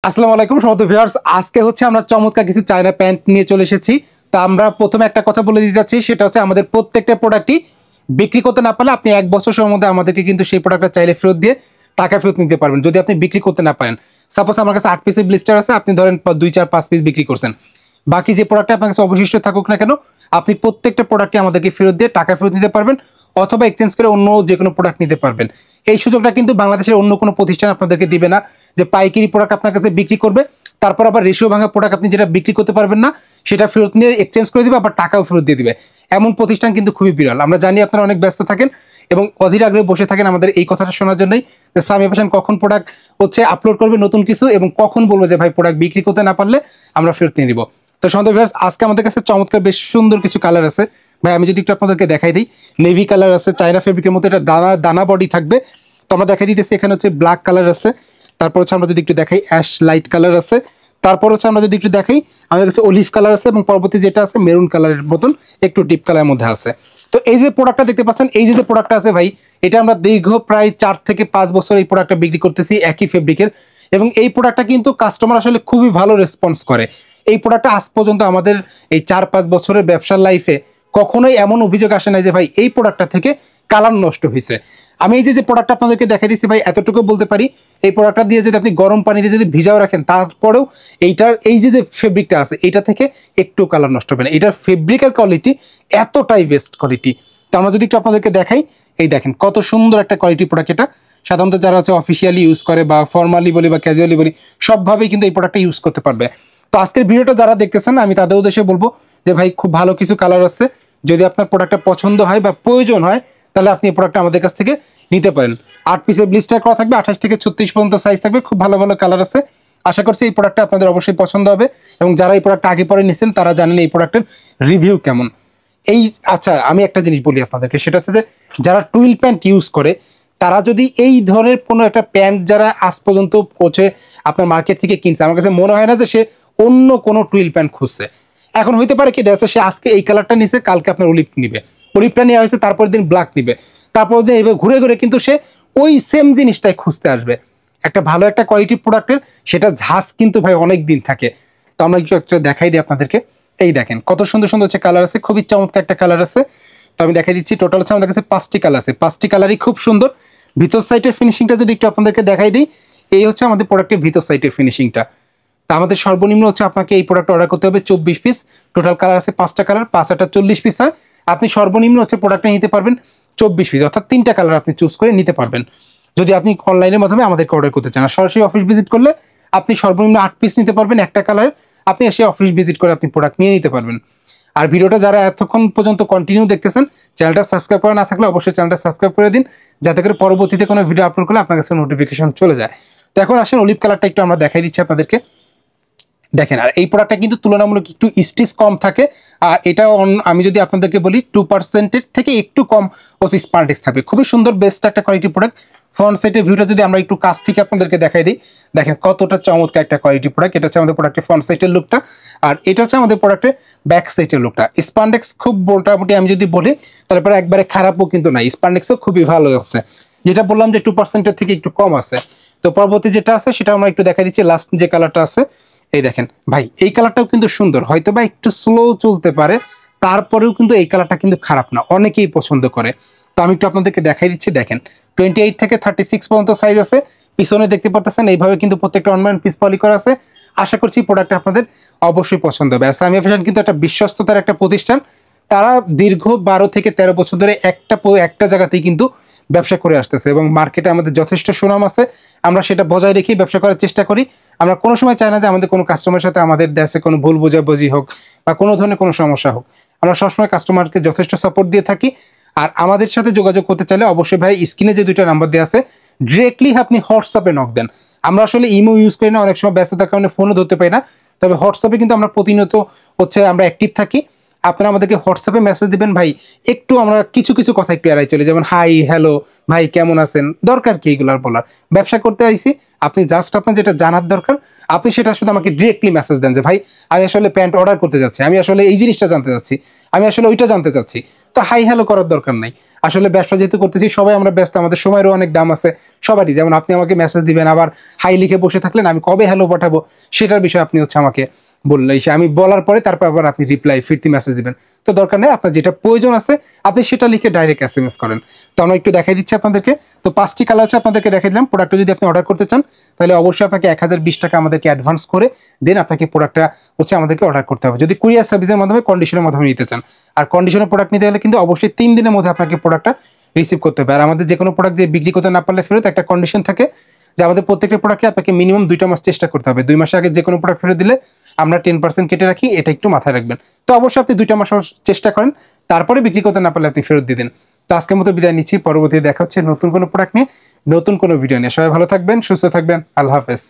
আসসালামু আলাইকুম সমস্ত ভিউয়ার্স, আজকে হচ্ছে আমরা চমৎকার কিছু চায়না প্যান্ট নিয়ে চলে এসেছি। তো আমরা প্রথমে একটা কথা বলে দিতে যাচ্ছি, সেটা হচ্ছে আমাদের প্রত্যেকটা প্রোডাক্টই বিক্রি করতে না পারলে আপনি 1 বছর সময়ের মধ্যে আমাদেরকে কিন্তু সেই প্রোডাক্টটা চাইলে ফেরত দিয়ে টাকা ফেরত নিতে পারবেন যদি আপনি বিক্রি করতে না পারেন। সাপোজ আমার কাছে 8 পিসের ব্লিস্টার আছে, আপনি ধরেন 2 4 5 পিস বিক্রি করছেন, বাকি যে প্রোডাক্টটা আপনার কাছে অবশিষ্ট থাকুক না কেন আপনি প্রত্যেকটা প্রোডাক্টই আমাদেরকে ফেরত দিয়ে টাকা ফেরত নিতে পারবেন, অথবা এক্সচেঞ্জ করে অন্য যে কোনো প্রোডাক্ট নিতে পারবেন। এই সুযোগটা কিন্তু বাংলাদেশের অন্য কোনো প্রতিষ্ঠান আপনাদেরকে দিবে না, যে পাইকারি প্রোডাক্ট আপনার কাছে বিক্রি করবে, তারপর আবার রেশিও ভাঙা প্রোডাক্ট আপনি যেটা বিক্রি করতে পারবেন না সেটা ফেরত নিয়ে এক্সচেঞ্জ করে দিবে, আবার টাকাও ফেরত দিয়ে দিবে। এমন প্রতিষ্ঠান কিন্তু খুবই বিরল। আমরা জানি আপনারা অনেক ব্যস্ত থাকেন এবং অধীর আগ্রহে বসে থাকেন আমাদের এই কথাটা শোনার জন্যই, যে সামিয়া ফ্যাশন কখন প্রোডাক্ট হচ্ছে আপলোড করবে নতুন কিছু, এবং কখন বলবো যে ভাই প্রোডাক্ট বিক্রি করতে না পারলে আমরা ফেরত নিয়ে দিব। তো সন্দেহ ভিউয়ার্স, আজকে আমাদের কাছে চমৎকার বেশ সুন্দর কিছু কালার আছে। ভাই আমি যদি একটু আপনাদেরকে দেখাই দিই, নেভি কালার আছে, চায়না ফেব্রিকের মধ্যে এটা দানা দানা বডি থাকবে। তো আমরা দেখাই দিতেছি, এখানে হচ্ছে ব্ল্যাক কালার আছে, তারপর হচ্ছে আমরা যদি একটু দেখাই অ্যাশ লাইট কালার আছে, তারপর হচ্ছে আমরা যদি একটু দেখাই আমাদের কাছে অলিভ কালার আছে, এবং পরবর্তী যেটা আছে মেরুন কালারের মতন একটু ডিপ কালারের মধ্যে আছে। তো এই যে প্রোডাক্টটা দেখতে পাচ্ছেন, এই যে প্রোডাক্টটা আছে ভাই, এটা আমরা দীর্ঘ প্রায় 4 থেকে 5 বছর এই প্রোডাক্টটা বিক্রি করতেছি একই ফেব্রিকের, এবং এই প্রোডাক্টটা কিন্তু কাস্টমার আসলে খুবই ভালো রেসপন্স করে। এই প্রোডাক্টটা আজ পর্যন্ত আমাদের এই 4-5 বছরের ব্যবসার লাইফে কখনোই এমন অভিযোগ আসে নাই যে ভাই এই প্রোডাক্টটা থেকে কালার নষ্ট হয়েছে। আমি এই যে প্রোডাক্টটা আপনাদেরকে দেখাই দিচ্ছি ভাই, এতটুকু বলতে পারি, এই প্রোডাক্টটা দিয়ে যদি আপনি গরম পানিতে যদি ভিজাও রাখেন তারপরেও এইটার এই যে ফেব্রিকটা আছে এটা থেকে একটু কালার নষ্ট হবে না। এটার ফেব্রিকের কোয়ালিটি এতটাই বেস্ট কোয়ালিটি। তো আমরা যদি একটু আপনাদেরকে দেখাই, এই দেখেন কত সুন্দর একটা কোয়ালিটি প্রোডাক্ট। এটা সাধারণত যারা হচ্ছে অফিসিয়ালি ইউজ করে বা ফর্মালি বলি বা ক্যাজুয়ালি বলি, সবভাবেই কিন্তু এই প্রোডাক্টটা ইউজ করতে পারবে। তো আজকের ভিডিওটা যারা দেখতেছেন আমি তাদের উদ্দেশ্যে বলবো যে ভাই খুব ভালো কিছু কালার আছে, যদি আপনার প্রোডাক্টটা পছন্দ হয় বা প্রয়োজন হয় তাহলে আপনি এই প্রোডাক্টটা আমাদের কাছ থেকে নিতে পারেন। 8 পিসের ব্লিস্টার করা থাকবে, 28 থেকে 36 পর্যন্ত সাইজ থাকবে, খুব ভালো ভালো কালার আছে। আশা করছি এই প্রোডাক্টটা আপনাদের অবশ্যই পছন্দ হবে, এবং যারা এই প্রোডাক্ট আগে পরে নিয়েছেন তারা জানেন এই প্রোডাক্টের রিভিউ কেমন। এই আচ্ছা আমি একটা জিনিস বলি আপনাদেরকে, সেটা হচ্ছে যে যারা টুইল প্যান্ট ইউজ করে তারা যদি এই ধরনের কোনো একটা প্যান্ট যারা আজ পর্যন্ত হচ্ছে আপনার মার্কেট থেকে কিনছে, আমার কাছে মনে হয় না যে সে অন্য কোনো টুইল প্যান্ট খুঁজছে। এখন হইতে পারে কি দেখছে সে আজকে এই কালারটা নিছে, কালকে আপনার অলিভ নিবে, অলিভটা নেওয়া হয়েছে তারপরের দিন ব্ল্যাক নিবে, তারপর দিন এইভাবে ঘুরে ঘুরে কিন্তু সে ওই সেম জিনিসটাই খুঁজতে আসবে। একটা ভালো একটা কোয়ালিটি প্রোডাক্টের সেটা ঝাঁজ কিন্তু ভাই অনেক দিন থাকে। তো আমরা একটু একটা দেখাই দিই আপনাদেরকে। এই দেখেন কত সুন্দর সুন্দর হচ্ছে কালার আছে, খুবই চমৎকার একটা কালার আছে। তো আমি দেখাই দিচ্ছি, টোটাল হচ্ছে আমাদের কাছে 5টি কালার আছে, 5টি কালারই খুব সুন্দর। ভিতর সাইডের ফিনিশিংটা যদি একটু আপনাদেরকে দেখাই দিই, এই হচ্ছে আমাদের প্রোডাক্টের ভিতর সাইডের ফিনিশিংটা। তা আমাদের সর্বনিম্ন হচ্ছে আপনাকে এই প্রোডাক্ট অর্ডার করতে হবে 24 পিস। টোটাল কালার আছে 5টা কালার, 5 আর 40 পিস হয়। আপনি সর্বনিম্ন হচ্ছে প্রোডাক্টটা নিতে পারবেন 24 পিস, অর্থাৎ 3টা কালার আপনি চুজ করে নিতে পারবেন যদি আপনি অনলাইনের মাধ্যমে আমাদেরকে অর্ডার করতে চান। আর সরাসরি অফিস ভিজিট করলে আপনি সর্বনিম্ন 8 পিস নিতে পারবেন একটা কালার, আপনি এসে অফিস ভিজিট করে আপনি প্রোডাক্ট নিয়ে নিতে পারবেন। আর ভিডিওটা যারা এতক্ষণ পর্যন্ত কন্টিনিউ দেখতেছেন, চ্যানেলটা সাবস্ক্রাইব করা না থাকলে অবশ্যই চ্যানেলটা সাবস্ক্রাইব করে দিন, যাতে করে পরবর্তীতে কোনো ভিডিও আপলোড করলে আপনার কাছে নোটিফিকেশন চলে যায়। তো এখন আসেন অলিভ কালারটা একটু আমরা দেখাই দিচ্ছি আপনাদেরকে। দেখেন, আর এই প্রোডাক্টটা কিন্তু তুলনামূলক একটু স্টিচ কম থাকে, আর এটা আমি যদি আপনাদেরকে বলি 2%-এর থেকে একটু কম ওসি স্পার্টেক্স থাকবে। খুবই সুন্দর বেস্ট একটা কোয়ালিটি প্রোডাক্ট। ফ্রন্ট সাইডের ভিউটা যদি আমরা একটু কাছ থেকে আপনাদেরকে দেখাই দিই, দেখেন কতটা চমৎকার একটা কোয়ালিটি প্রোডাক্ট। এটা হচ্ছে আমাদের প্রোডাক্টের ফ্রন্ট সাইডের লুকটা, আর এটা হচ্ছে আমাদের প্রোডাক্টের ব্যাক সাইডের লুকটা। স্পান্ডেক্স খুব মোটামুটি আমি যদি বলি তারপরে একবারে খারাপও কিন্তু নাই, স্পান্ডেক্সও খুবই ভালো আছে। যেটা বললাম যে 2%-এর থেকে একটু কম আছে। তো পরবর্তী যেটা আছে সেটা আমরা একটু দেখা দিচ্ছি, লাস্ট যে কালারটা আছে এই দেখেন ভাই, এই কালারটাও কিন্তু সুন্দর, হয়তো বা একটু স্লো চলতে পারে, তারপরেও কিন্তু এই কালারটা কিন্তু খারাপ না, অনেকেই পছন্দ করে। তো আমি একটু আপনাদেরকে দেখাই দিচ্ছি, দেখেন 28 থেকে 36 পর্যন্ত সাইজ আছে। পিছনে দেখতে পাচ্ছেন এইভাবে কিন্তু প্রত্যেকটা অনলাইন পিস পলি করা আছে। আশা করছি প্রোডাক্ট আপনাদের অবশ্যই পছন্দ হবে। আর সামিয়া ফ্যাশন কিন্তু একটা বিশ্বস্ততার একটা প্রতিষ্ঠান, তারা দীর্ঘ 12 থেকে 13 বছর ধরে একটা জায়গাতেই কিন্তু ব্যবসা করে আসতেছে, এবং মার্কেটে আমাদের যথেষ্ট সুনাম আছে। আমরা সেটা বজায় রেখেই ব্যবসা করার চেষ্টা করি। আমরা কোনো সময় চাই না যে আমাদের কোনো কাস্টমারের সাথে আমাদের দেশে কোনো ভুল বোঝাবুঝি হোক বা কোনো ধরনের কোনো সমস্যা হোক। আমরা সবসময় কাস্টমারকে যথেষ্ট সাপোর্ট দিয়ে থাকি। আর আমাদের সাথে যোগাযোগ করতে চাইলে অবশ্যই ভাই স্ক্রিনে যে 2টা নাম্বার দেওয়া আছে ডিরেক্টলি আপনি হোয়াটসঅ্যাপে নক দেন। আমরা আসলে ইমো ইউজ করি না, অনেক সময় ব্যস্ততার কারণে ফোনও ধরতে পারি না, তবে হোয়াটসঅ্যাপে কিন্তু আমরা প্রতিনিয়ত হচ্ছে আমরা অ্যাক্টিভ থাকি। আপনারা আমাদেরকে হোয়াটসঅ্যাপে মেসেজ দিবেন ভাই, একটু আমরা কিছু কিছু কথা একটু এড়াই চলি, যেমন হাই হ্যালো ভাই কেমন আছেন, দরকার কি এগুলার বলার? ব্যবসা করতে আইছি, আপনি জাস্ট আপনার যেটা জানার দরকার আপনি সেটা শুধু আমাকে ডিরেক্টলি মেসেজ দেন যে ভাই আমি আসলে প্যান্ট অর্ডার করতে যাচ্ছি, আমি আসলে এই জিনিসটা জানতে চাচ্ছি, আমি আসলে ওইটা জানতে চাচ্ছি। তো হাই হ্যালো করার দরকার নাই। আসলে ব্যবসা যেহেতু করতেছি সবাই আমরা ব্যস্ত, আমাদের সময়েরও অনেক দাম আছে সবারই। যেমন আপনি আমাকে মেসেজ দিবেন, আবার হাই লিখে বসে থাকলেন, আমি কবে হ্যালো পাঠাবো সেটার বিষয়ে আপনি হচ্ছে আমাকে বললে, আমি বলার পরে তারপর আবার আপনি রিপ্লাই ফিরতি মেসেজ দিবেন। তো দরকার নেই, আপনার যেটা প্রয়োজন আছে আপনি সেটা লিখে ডাইরেক্ট এসএমএস করেন। তো আমরা একটু দেখাই দিচ্ছি আপনাদেরকে। তো 5টি কালার আছে, আপনাদেরকে দেখাই দিলাম। প্রোডাক্টটা যদি আপনি অর্ডার করতে চান তাহলে অবশ্যই আপনাকে 1020 টাকা আমাদেরকে অ্যাডভান্স করে দেন আপনাকে প্রোডাক্টটা হচ্ছে আমাদেরকে অর্ডার করতে হবে, যদি কুরিয়ার সার্ভিসের মাধ্যমে কন্ডিশনের মাধ্যমে নিতে চান। আর কন্ডিশনের প্রোডাক্ট নিতে গেলে কিন্তু অবশ্যই 3 দিনের মধ্যে আপনাকে প্রোডাক্টটা রিসিভ করতে হবে। আর আমাদের যে কোনো প্রোডাক্ট যে বিক্রি করতে না পারলে ফেরত একটা কন্ডিশন থাকে, যে আমাদের প্রত্যেকটা প্রোডাক্টে আপনাকে মিনিমাম 2টা মাস চেষ্টা করতে হবে। 2 মাসের আগে যে কোনো প্রোডাক্ট ফেরত দিলে আমরা 10% কেটে রাখি, এটা একটু মাথায় রাখবেন। তো অবশ্যই আপনি 2টা মাস চেষ্টা করেন, তারপরে বিক্রি করতে না পারলে আপনি ফেরত দিয়ে দেন। তো আজকের মতো বিদায় নিচ্ছি, পরবর্তী দেখা হচ্ছে নতুন কোনো প্রোডাক্ট নিয়ে, নতুন কোনো ভিডিও নিয়ে। সবাই ভালো থাকবেন, সুস্থ থাকবেন, আল্লাহ হাফেজ।